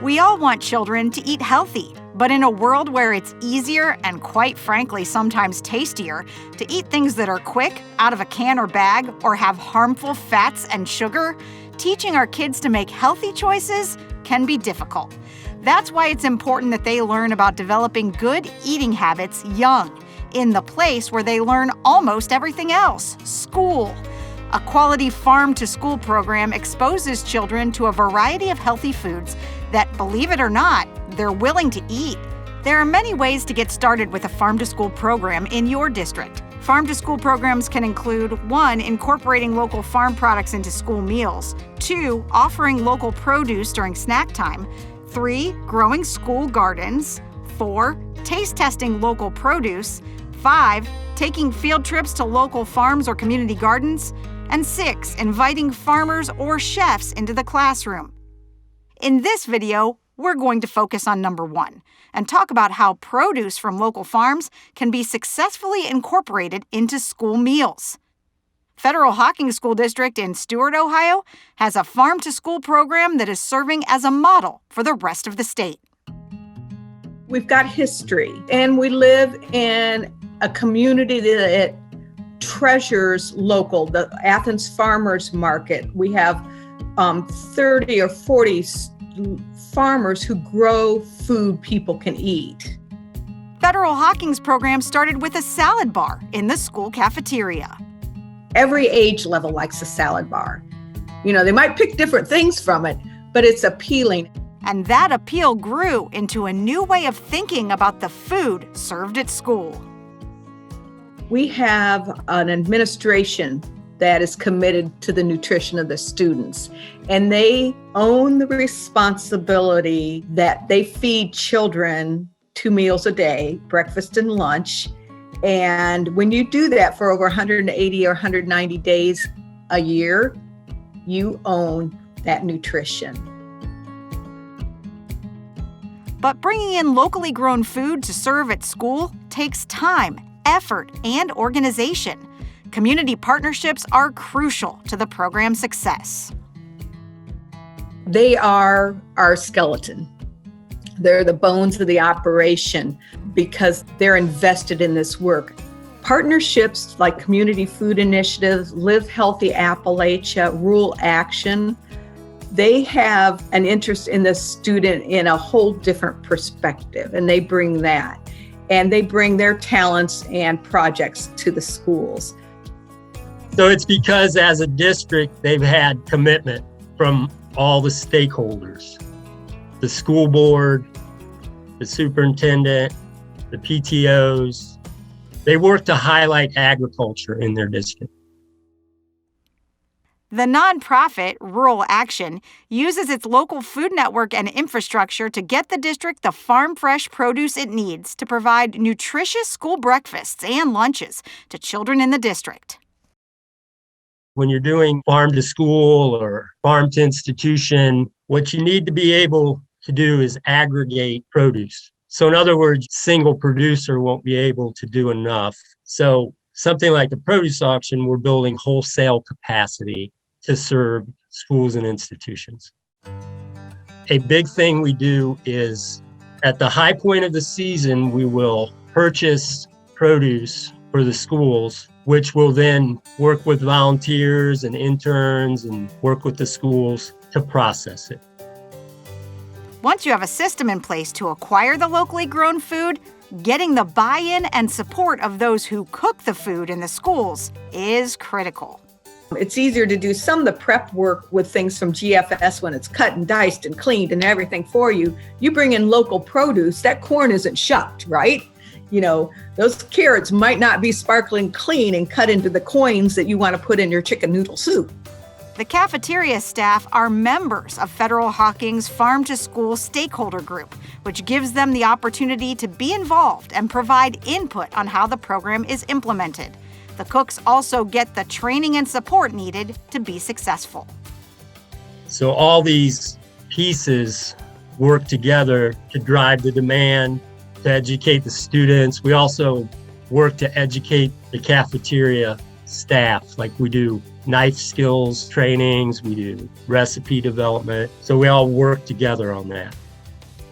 We all want children to eat healthy, but in a world where it's easier and quite frankly sometimes tastier to eat things that are quick, out of a can or bag, or have harmful fats and sugar, teaching our kids to make healthy choices can be difficult. That's why it's important that they learn about developing good eating habits young, in the place where they learn almost everything else, school. A quality farm-to-school program exposes children to a variety of healthy foods that, believe it or not, they're willing to eat. There are many ways to get started with a farm-to-school program in your district. Farm-to-school programs can include 1. Incorporating local farm products into school meals, 2. Offering local produce during snack time, 3. Growing school gardens, 4. Taste testing local produce, 5. Taking field trips to local farms or community gardens, and 6. Inviting farmers or chefs into the classroom. In this video, we're going to focus on number 1 and talk about how produce from local farms can be successfully incorporated into school meals. Federal Hocking School District in Stuart, Ohio, has a farm-to-school program that is serving as a model for the rest of the state. We've got history, and we live in a community that treasures local, the Athens Farmers Market. We have 30 or 40 farmers who grow food people can eat. Federal Hocking's program started with a salad bar in the school cafeteria. Every age level likes a salad bar. You know, they might pick different things from it, but it's appealing. And that appeal grew into a new way of thinking about the food served at school. We have an administration that is committed to the nutrition of the students, and they own the responsibility that they feed children 2 meals a day, breakfast and lunch. And when you do that for over 180 or 190 days a year, you own that nutrition. But bringing in locally grown food to serve at school takes time, effort, and organization. Community partnerships are crucial to the program's success. They are our skeleton. They're the bones of the operation because they're invested in this work. Partnerships like Community Food Initiative, Live Healthy Appalachia, Rural Action, they have an interest in the student in a whole different perspective, and they bring that. And they bring their talents and projects to the schools. So it's because as a district, they've had commitment from all the stakeholders, the school board, the superintendent, the PTOs. They work to highlight agriculture in their district. The nonprofit Rural Action uses its local food network and infrastructure to get the district the farm fresh produce it needs to provide nutritious school breakfasts and lunches to children in the district. When you're doing farm to school or farm to institution, what you need to be able to do is aggregate produce. So in other words, single producer won't be able to do enough. So something like the produce auction, we're building wholesale capacity to serve schools and institutions. A big thing we do is at the high point of the season, we will purchase produce for the schools, which will then work with volunteers and interns and work with the schools to process it. Once you have a system in place to acquire the locally grown food, getting the buy-in and support of those who cook the food in the schools is critical. It's easier to do some of the prep work with things from GFS when it's cut and diced and cleaned and everything for you. You bring in local produce, that corn isn't shucked, right? You know, those carrots might not be sparkling clean and cut into the coins that you want to put in your chicken noodle soup. The cafeteria staff are members of Federal Hocking's Farm to School Stakeholder Group, which gives them the opportunity to be involved and provide input on how the program is implemented. The cooks also get the training and support needed to be successful. So all these pieces work together to drive the demand, to educate the students. We also work to educate the cafeteria staff, like we do knife skills trainings, we do recipe development. So we all work together on that.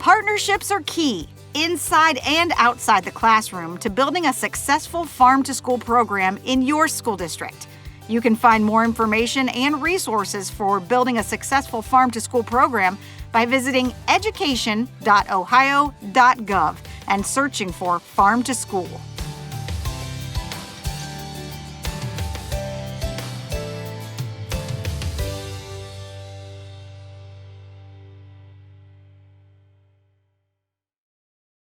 Partnerships are key, inside and outside the classroom, to building a successful farm-to-school program in your school district. You can find more information and resources for building a successful farm-to-school program by visiting education.ohio.gov and searching for Farm to School.